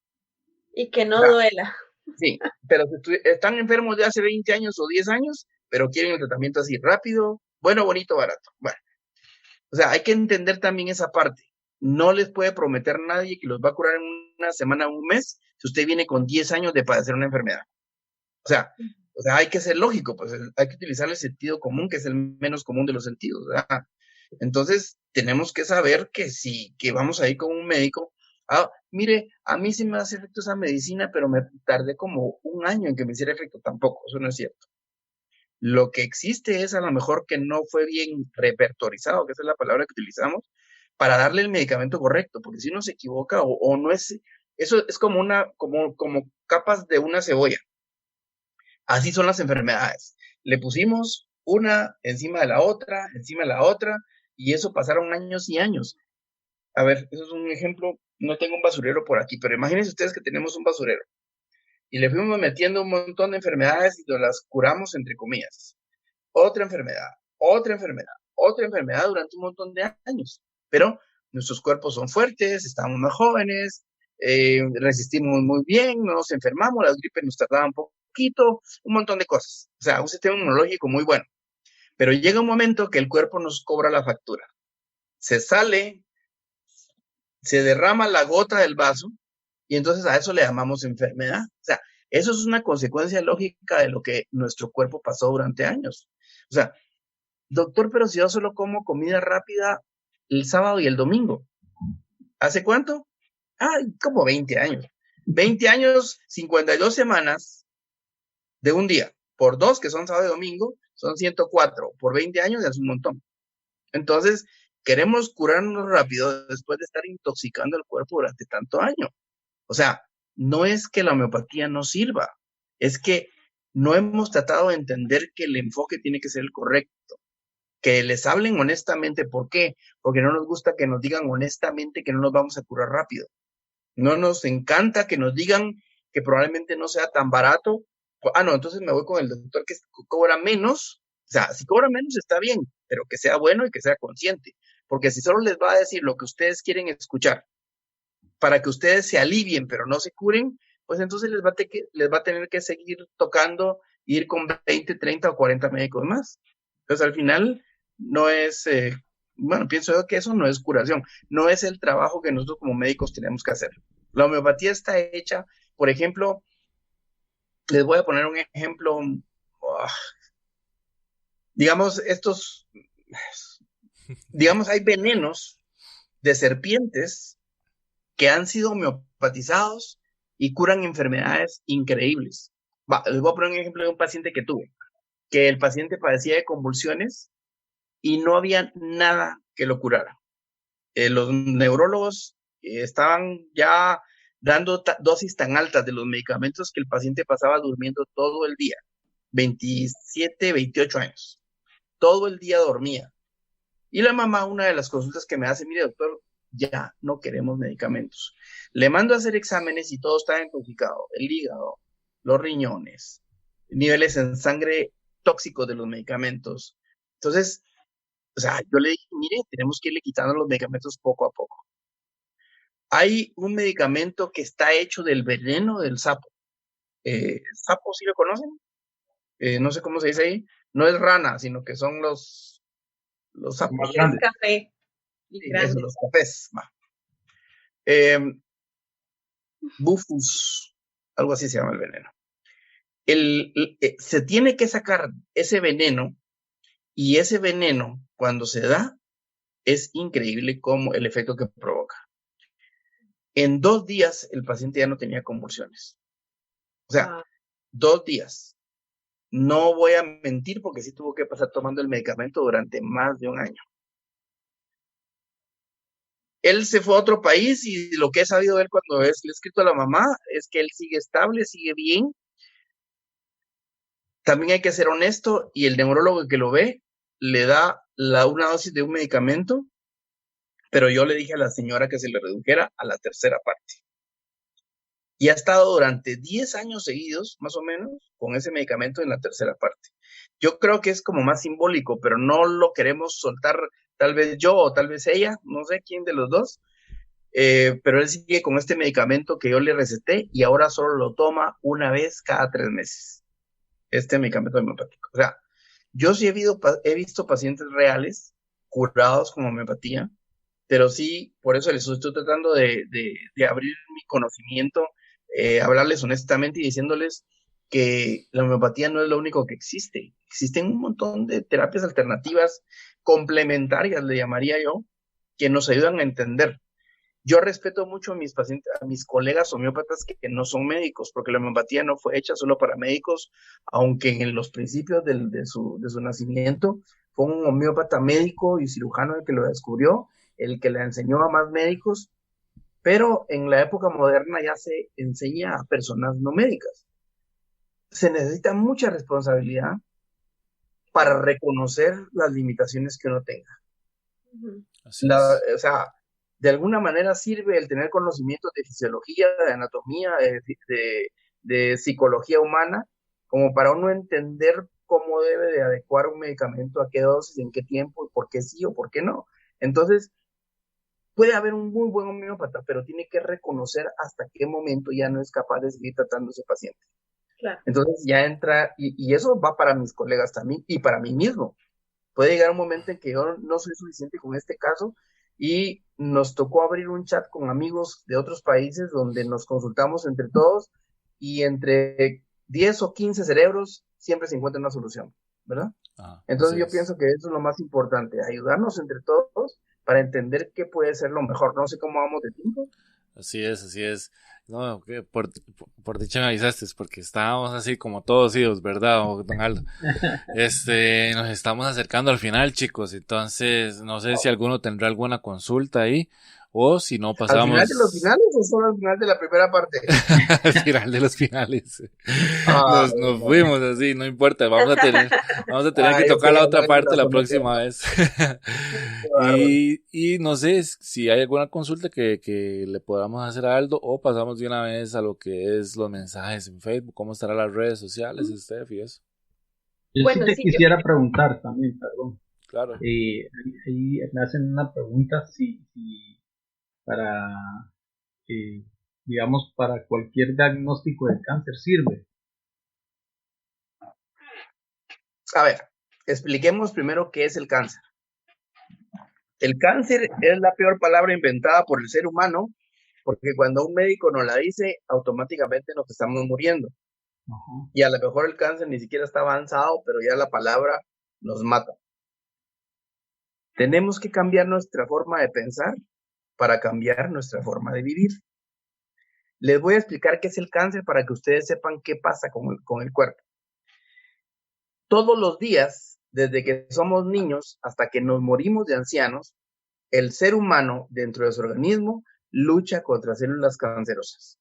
Y que no duela. Sí, pero si están enfermos de hace 20 años o 10 años, pero quieren el tratamiento así rápido, bueno, bonito, barato. Bueno, o sea, hay que entender también esa parte. No les puede prometer nadie que los va a curar en una semana o un mes si usted viene con 10 años de padecer una enfermedad. O sea, hay que ser lógico, pues hay que utilizar el sentido común, que es el menos común de los sentidos, ¿verdad? Entonces, tenemos que saber que que vamos a ir con un médico. Mire, a mí sí me hace efecto esa medicina, pero me tardé como un año en que me hiciera efecto. Tampoco, eso no es cierto. Lo que existe es a lo mejor que no fue bien repertorizado, que esa es la palabra que utilizamos, para darle el medicamento correcto, porque si uno se equivoca o no es, eso es como como capas de una cebolla. Así son las enfermedades. Le pusimos una encima de la otra, y eso pasaron años y años. A ver, eso es un ejemplo. No tengo un basurero por aquí, pero imagínense ustedes que tenemos un basurero y le fuimos metiendo un montón de enfermedades y nos las curamos entre comillas. Otra enfermedad durante un montón de años. Pero nuestros cuerpos son fuertes, estamos más jóvenes, resistimos muy bien, no nos enfermamos, las gripes nos tardaban poquito, un montón de cosas. O sea, un sistema inmunológico muy bueno. Pero llega un momento que el cuerpo nos cobra la factura. Se sale, se derrama la gota del vaso y entonces a eso le llamamos enfermedad. O sea, eso es una consecuencia lógica de lo que nuestro cuerpo pasó durante años. O sea, doctor, pero si yo solo como comida rápida el sábado y el domingo. ¿Hace cuánto? Como 20 años. 20 años, 52 semanas de un día. Por 2, que son sábado y domingo, son 104. Por 20 años ya es un montón. Entonces, queremos curarnos rápido después de estar intoxicando el cuerpo durante tanto año. O sea, no es que la homeopatía no sirva, es que no hemos tratado de entender que el enfoque tiene que ser el correcto. que les hablen honestamente. ¿Por qué? Porque no nos gusta que nos digan honestamente que no nos vamos a curar rápido. No nos encanta que nos digan que probablemente no sea tan barato. No, entonces me voy con el doctor que cobra menos. O sea, si cobra menos está bien, pero que sea bueno y que sea consciente. Porque si solo les va a decir lo que ustedes quieren escuchar para que ustedes se alivien, pero no se curen, pues entonces les va a tener que seguir tocando, ir con 20, 30 o 40 médicos más. Entonces al final no es, pienso yo que eso no es curación, no es el trabajo que nosotros como médicos tenemos que hacer. La homeopatía está hecha, por ejemplo, les voy a poner un ejemplo, digamos, hay venenos de serpientes que han sido homeopatizados y curan enfermedades increíbles. Les voy a poner un ejemplo de un paciente que tuve, que el paciente padecía de convulsiones y no había nada que lo curara. Los neurólogos estaban ya dando dosis tan altas de los medicamentos que el paciente pasaba durmiendo todo el día, 27, 28 años. Todo el día dormía. Y la mamá, una de las consultas que me hace, mire doctor, ya no queremos medicamentos. Le mando a hacer exámenes y todo está intoxicado. El hígado, los riñones, niveles en sangre tóxicos de los medicamentos. Entonces, yo le dije, mire, tenemos que irle quitando los medicamentos poco a poco. Hay un medicamento que está hecho del veneno del sapo. ¿Sapo sí lo conocen? No sé cómo se dice ahí. No es rana, sino que son los sapos. Más grandes. Café. Sí, eso, los cafés. Bufus, algo así se llama el veneno. Se tiene que sacar ese veneno, y ese veneno, cuando se da, es increíble como el efecto que provoca. En 2 días el paciente ya no tenía convulsiones. O sea, 2 días. No voy a mentir porque sí tuvo que pasar tomando el medicamento durante más de un año. Él se fue a otro país y lo que he sabido de él cuando le he escrito a la mamá es que él sigue estable, sigue bien. También hay que ser honesto, y el neurólogo que lo ve le da una dosis de un medicamento, pero yo le dije a la señora que se le redujera a la tercera parte. Y ha estado durante 10 años seguidos, más o menos, con ese medicamento en la tercera parte. Yo creo que es como más simbólico, pero no lo queremos soltar, tal vez yo o tal vez ella, no sé quién de los dos, pero él sigue con este medicamento que yo le receté y ahora solo lo toma una vez cada 3 meses, este medicamento homeopático. O sea, yo sí he visto pacientes reales curados con homeopatía, pero sí, por eso les estoy tratando de abrir mi conocimiento, hablarles honestamente y diciéndoles que la homeopatía no es lo único que existe. Existen un montón de terapias alternativas complementarias, le llamaría yo, que nos ayudan a entender. Yo respeto mucho a mis pacientes, a mis colegas homeópatas que no son médicos, porque la homeopatía no fue hecha solo para médicos, aunque en los principios de su nacimiento fue un homeópata médico y cirujano el que lo descubrió, el que le enseñó a más médicos, pero en la época moderna ya se enseña a personas no médicas. Se necesita mucha responsabilidad para reconocer las limitaciones que uno tenga. O sea, de alguna manera sirve el tener conocimientos de fisiología, de anatomía, de psicología humana, como para uno entender cómo debe de adecuar un medicamento, a qué dosis, en qué tiempo, y por qué sí o por qué no. Entonces, puede haber un muy buen homeópata, pero tiene que reconocer hasta qué momento ya no es capaz de seguir tratando a ese paciente. Claro. Entonces ya entra, y eso va para mis colegas también, y para mí mismo. Puede llegar un momento en que yo no soy suficiente con este caso, y nos tocó abrir un chat con amigos de otros países donde nos consultamos entre todos, y entre 10 o 15 cerebros siempre se encuentra una solución, ¿verdad? Entonces yo pienso que eso es lo más importante, ayudarnos entre todos para entender qué puede ser lo mejor. No sé cómo vamos de tiempo. Así es, así es. No, por dicha me avisaste, porque estábamos así como todos idos, ¿verdad, don Aldo? Nos estamos acercando al final, chicos, entonces no sé si alguno tendrá alguna consulta ahí, o si no ¿Al final de los pasamos finales o solo al final de la primera parte? al final de los finales. Ah, Nos fuimos así, no importa, vamos a tener que ok, tocar la otra andar en parte una la promoción. próxima vez. Qué bárbaro. Y no sé si hay alguna consulta que le podamos hacer a Aldo, o pasamos de una vez a lo que es los mensajes en Facebook, cómo estarán las redes sociales, Steph y eso. Yo sí Bueno, te sí, quisiera preguntar también, perdón. Claro. Ahí me hacen una pregunta si para, eh, digamos, para cualquier diagnóstico de cáncer sirve. A ver, expliquemos primero qué es el cáncer. El cáncer es la peor palabra inventada por el ser humano, porque cuando un médico nos la dice, automáticamente nos estamos muriendo. Ajá. Y a lo mejor el cáncer ni siquiera está avanzado, pero ya la palabra nos mata. Tenemos que cambiar nuestra forma de pensar para cambiar nuestra forma de vivir. Les voy a explicar qué es el cáncer para que ustedes sepan qué pasa con el cuerpo. Todos los días, desde que somos niños hasta que nos morimos de ancianos, el ser humano dentro de su organismo lucha contra células cancerosas.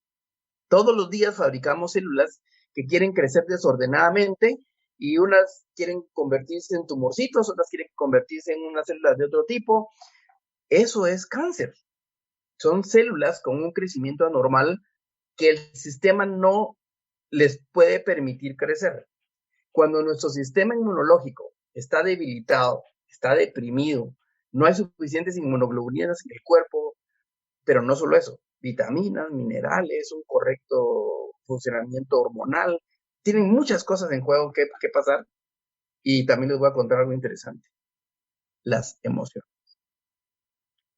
Todos los días fabricamos células que quieren crecer desordenadamente y unas quieren convertirse en tumorcitos, otras quieren convertirse en unas células de otro tipo. Eso es cáncer. Son células con un crecimiento anormal que el sistema no les puede permitir crecer. Cuando nuestro sistema inmunológico está debilitado, está deprimido, no hay suficientes inmunoglobulinas en el cuerpo, pero no solo eso, vitaminas, minerales, un correcto funcionamiento hormonal, tienen muchas cosas en juego que pasar. Y también les voy a contar algo interesante, las emociones.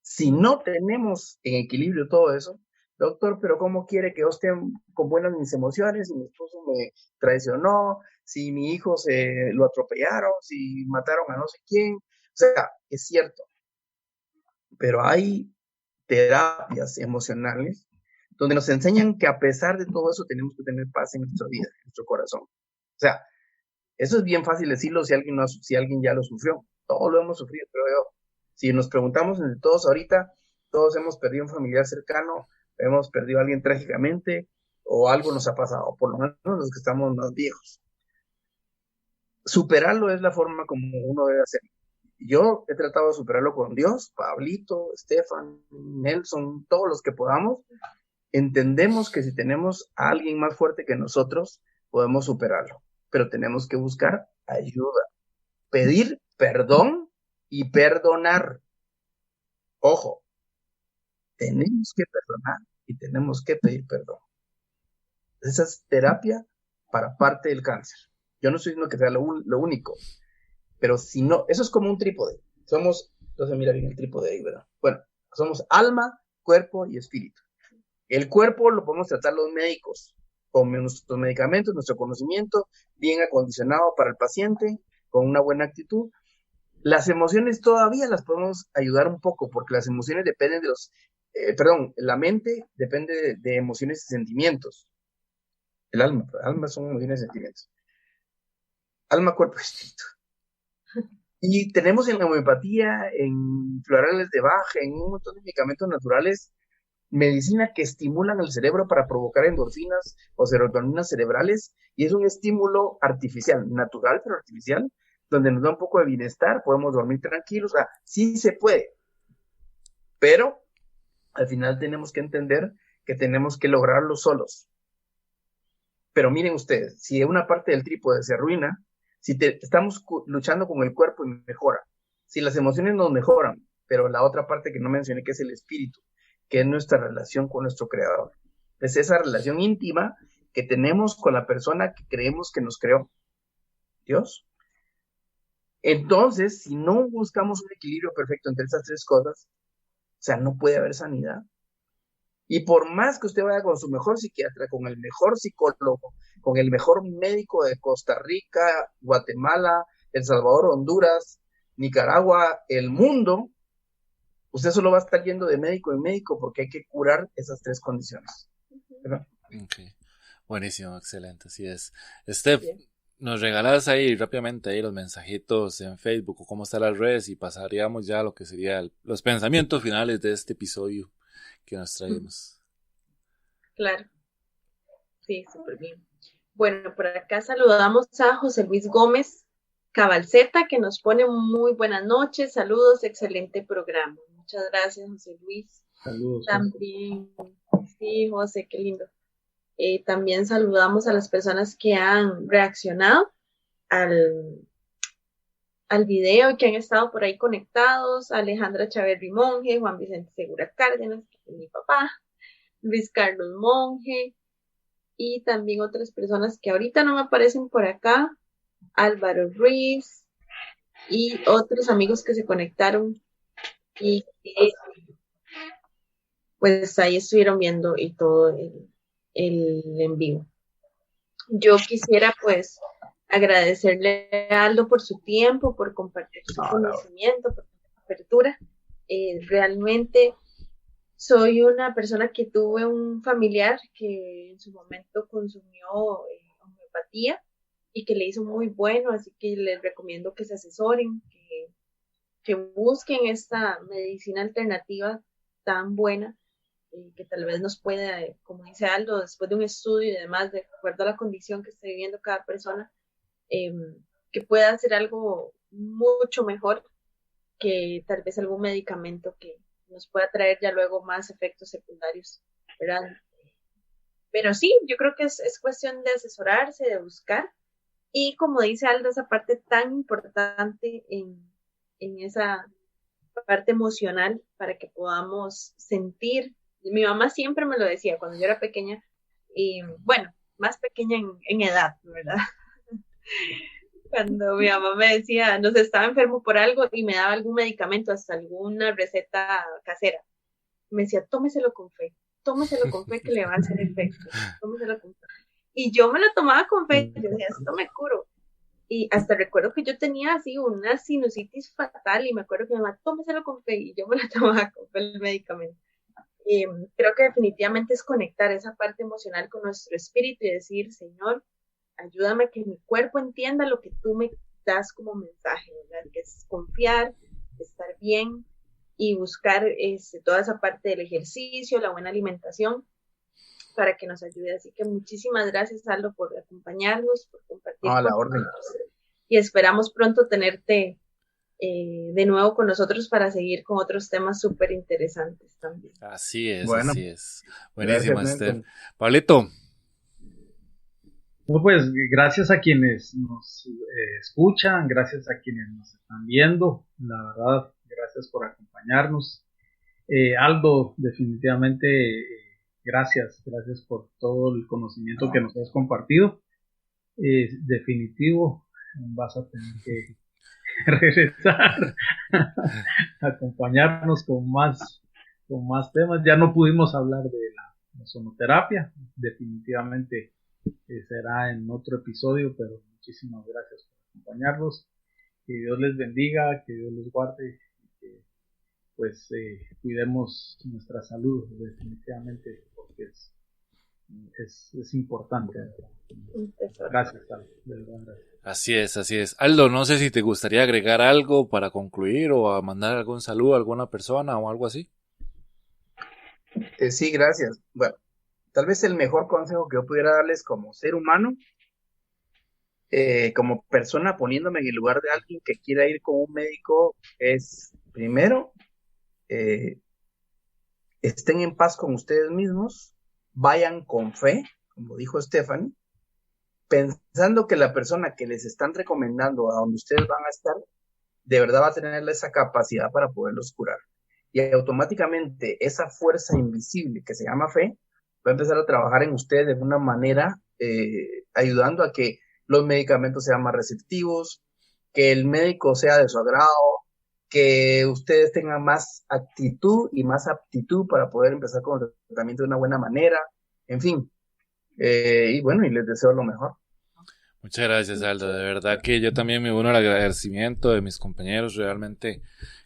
Si no tenemos en equilibrio todo eso, doctor, pero ¿cómo quiere que yo esté con buenas mis emociones? Si mi esposo me traicionó, si mi hijo lo atropellaron, si mataron a no sé quién. O sea, es cierto, pero hay terapias emocionales donde nos enseñan que a pesar de todo eso tenemos que tener paz en nuestra vida, en nuestro corazón. O sea, eso es bien fácil decirlo si alguien ya lo sufrió. Todos lo hemos sufrido, creo yo. Si nos preguntamos entre todos ahorita, todos hemos perdido un familiar cercano, hemos perdido a alguien trágicamente, o algo nos ha pasado, por lo menos los que estamos más viejos. Superarlo es la forma como uno debe hacerlo. Yo he tratado de superarlo con Dios, Pablito, Estefan, Nelson, todos los que podamos. Entendemos que si tenemos a alguien más fuerte que nosotros, podemos superarlo, pero tenemos que buscar ayuda, pedir perdón y perdonar. Ojo, tenemos que perdonar y tenemos que pedir perdón. Esa es terapia para parte del cáncer. Yo no estoy diciendo que sea lo único, pero si no, eso es como un trípode. Entonces mira bien el trípode ahí, ¿verdad? Bueno, somos alma, cuerpo y espíritu. El cuerpo lo podemos tratar los médicos con nuestros medicamentos, nuestro conocimiento, bien acondicionado para el paciente, con una buena actitud. Las emociones todavía las podemos ayudar un poco, porque las emociones dependen la mente depende de emociones y sentimientos. El alma son emociones y sentimientos. Alma, cuerpo y espíritu. Y tenemos en la homeopatía, en florales de Bach, en un montón de medicamentos naturales, medicina que estimulan el cerebro para provocar endorfinas o serotoninas cerebrales, y es un estímulo artificial, natural pero artificial, donde nos da un poco de bienestar, podemos dormir tranquilos. O sea, sí se puede, pero al final tenemos que entender que tenemos que lograrlo solos. Pero miren ustedes, si una parte del trípode se arruina, si estamos luchando con el cuerpo y mejora, si las emociones nos mejoran, pero la otra parte que no mencioné, que es el espíritu, que es nuestra relación con nuestro creador, es esa relación íntima que tenemos con la persona que creemos que nos creó, Dios. Entonces, si no buscamos un equilibrio perfecto entre esas tres cosas, o sea, no puede haber sanidad. Y por más que usted vaya con su mejor psiquiatra, con el mejor psicólogo, con el mejor médico de Costa Rica, Guatemala, El Salvador, Honduras, Nicaragua, el mundo, usted solo va a estar yendo de médico en médico porque hay que curar esas tres condiciones. ¿verdad? Okay. Buenísimo, excelente, así es. Steph, ¿nos regalas ahí rápidamente ahí los mensajitos en Facebook o cómo están las redes y pasaríamos ya a lo que serían los pensamientos finales de este episodio que nos traemos? Claro, sí, súper bien. Bueno, por acá saludamos a José Luis Gómez Cabalceta, que nos pone muy buenas noches, saludos, excelente programa. Muchas gracias, José Luis. Saludos. También, sí, José, qué lindo. También saludamos a las personas que han reaccionado al video, que han estado por ahí conectados, Alejandra Chaverri Monge, Juan Vicente Segura Cárdenas, que es mi papá, Luis Carlos Monge, y también otras personas que ahorita no me aparecen por acá, Álvaro Ruiz, y otros amigos que se conectaron y pues ahí estuvieron viendo y todo el en vivo. Yo quisiera pues agradecerle a Aldo por su tiempo, por compartir su conocimiento, por su apertura. Realmente soy una persona que tuve un familiar que en su momento consumió homeopatía y que le hizo muy bueno, así que les recomiendo que se asesoren, que busquen esta medicina alternativa tan buena que tal vez nos pueda, como dice Aldo, después de un estudio y demás, de acuerdo a la condición que esté viviendo cada persona, que pueda hacer algo mucho mejor que tal vez algún medicamento que nos pueda traer ya luego más efectos secundarios, ¿verdad? Pero sí, yo creo que es cuestión de asesorarse, de buscar, y como dice Aldo, esa parte tan importante en esa parte emocional para que podamos sentir. Mi mamá siempre me lo decía cuando yo era pequeña, y bueno, más pequeña en edad, ¿verdad? Cuando mi mamá me decía, no sé, estaba enfermo por algo y me daba algún medicamento, hasta alguna receta casera, me decía, tómeselo con fe que le va a hacer efecto, tómeselo con fe. Y yo me lo tomaba con fe, yo decía, esto me curo. Y hasta recuerdo que yo tenía así una sinusitis fatal y me acuerdo que mi mamá, tómeselo con fe, y yo me lo tomaba con fe el medicamento. Creo que definitivamente es conectar esa parte emocional con nuestro espíritu y decir, Señor, ayúdame a que mi cuerpo entienda lo que tú me das como mensaje, ¿verdad? Que es confiar, estar bien y buscar toda esa parte del ejercicio, la buena alimentación para que nos ayude. Así que muchísimas gracias, Aldo, por acompañarnos, por compartir A la con orden. nosotros. Y esperamos pronto tenerte de nuevo con nosotros para seguir con otros temas súper interesantes también. Así es, Bueno, así es. Buenísimo, gracias, Steph. Nelson. Pablito. Bueno, pues gracias a quienes nos escuchan, gracias a quienes nos están viendo, la verdad, gracias por acompañarnos. Aldo, definitivamente, gracias por todo el conocimiento que nos has compartido. Definitivo, vas a tener que regresar a acompañarnos con más temas. Ya no pudimos hablar de la sonoterapia, definitivamente será en otro episodio, pero muchísimas gracias por acompañarnos. Que Dios les bendiga, que Dios les guarde, que pues cuidemos nuestra salud definitivamente, porque es importante. Gracias, de verdad, gracias. Así es, así es. Aldo, no sé si te gustaría agregar algo para concluir o a mandar algún saludo a alguna persona o algo así. Sí, gracias. Bueno, tal vez el mejor consejo que yo pudiera darles como ser humano, como persona poniéndome en el lugar de alguien que quiera ir con un médico, es primero, estén en paz con ustedes mismos, vayan con fe, como dijo Stephanie, pensando que la persona que les están recomendando a donde ustedes van a estar, de verdad va a tener esa capacidad para poderlos curar. Y automáticamente esa fuerza invisible que se llama fe va a empezar a trabajar en ustedes de una manera ayudando a que los medicamentos sean más receptivos, que el médico sea de su agrado, que ustedes tengan más actitud y más aptitud para poder empezar con el tratamiento de una buena manera, en fin. Y bueno, y les deseo lo mejor. Muchas gracias, Aldo. De verdad que yo también me uno al agradecimiento de mis compañeros. Realmente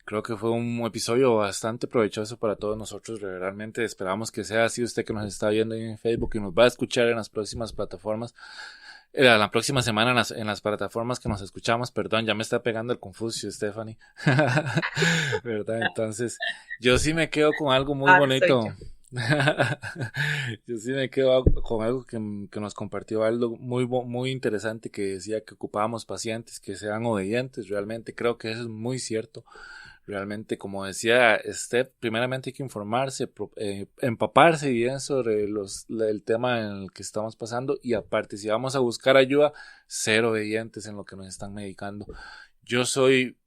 Creo que fue un episodio bastante provechoso para todos nosotros. Realmente esperamos que sea así. Usted que nos está viendo en Facebook y nos va a escuchar en las próximas plataformas. La próxima semana en las plataformas que nos escuchamos, perdón, ya me está pegando el Confucio, Stephanie. ¿Verdad? Entonces, yo sí me quedo con algo muy bonito. Yo sí me quedo con algo que nos compartió algo muy interesante, que decía que ocupábamos pacientes que sean obedientes. Realmente creo que eso es muy cierto. Realmente, como decía Steph, primeramente hay que informarse, empaparse bien sobre el tema en el que estamos pasando, y aparte, si vamos a buscar ayuda, ser obedientes en lo que nos están medicando. Yo soy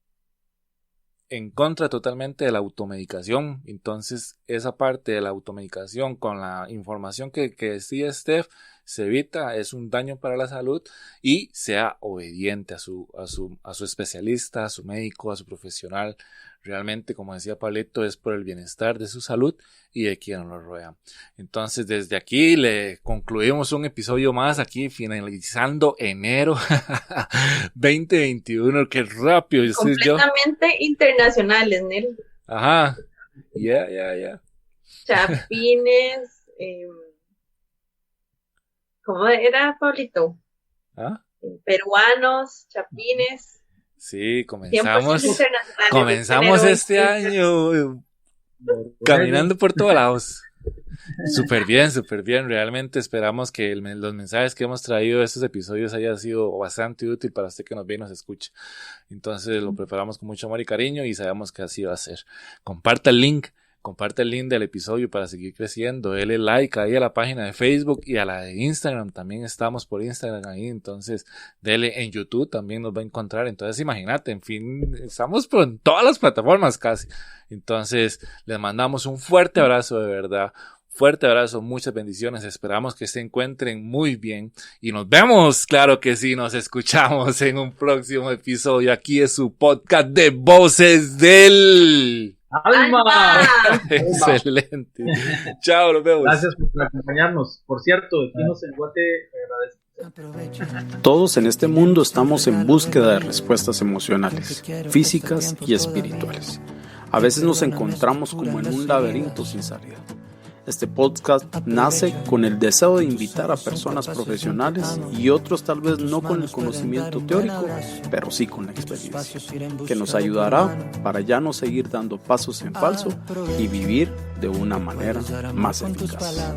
en contra totalmente de la automedicación. Entonces, esa parte de la automedicación con la información que decía Steph se evita, es un daño para la salud, y sea obediente a su especialista, a su médico, a su profesional. Realmente, como decía Pablito, es por el bienestar de su salud y de quien lo rodea. Entonces, desde aquí le concluimos un episodio más, aquí finalizando enero 2021. Qué rápido. Completamente internacionales, Nel. Ajá. Ya. Chapines. ¿Cómo era, Pablito? ¿Ah? Peruanos, chapines. Sí, comenzamos este 2021. año caminando por todos lados. Súper bien. Realmente esperamos que los mensajes que hemos traído de estos episodios haya sido bastante útil para usted que nos ve y nos escucha. Entonces lo preparamos con mucho amor y cariño, y sabemos que así va a ser. Comparte el link del episodio para seguir creciendo. Dele like ahí a la página de Facebook y a la de Instagram. También estamos por Instagram ahí. Entonces, dele en YouTube, también nos va a encontrar. Entonces, imagínate, en fin, estamos en todas las plataformas casi. Entonces, les mandamos un fuerte abrazo, de verdad. Fuerte abrazo, muchas bendiciones. Esperamos que se encuentren muy bien. Y nos vemos, claro que sí, nos escuchamos en un próximo episodio. Aquí es su podcast de Voces del ¡Alma! Excelente. Chao, nos vemos. Gracias por acompañarnos. Por cierto, aquí en Guate agradezco. Todos en este mundo estamos en búsqueda de respuestas emocionales, físicas y espirituales. A veces nos encontramos como en un laberinto sin salida. Este podcast nace con el deseo de invitar a personas profesionales y otros tal vez no con el conocimiento teórico, pero sí con la experiencia, que nos ayudará para ya no seguir dando pasos en falso y vivir de una manera más eficaz.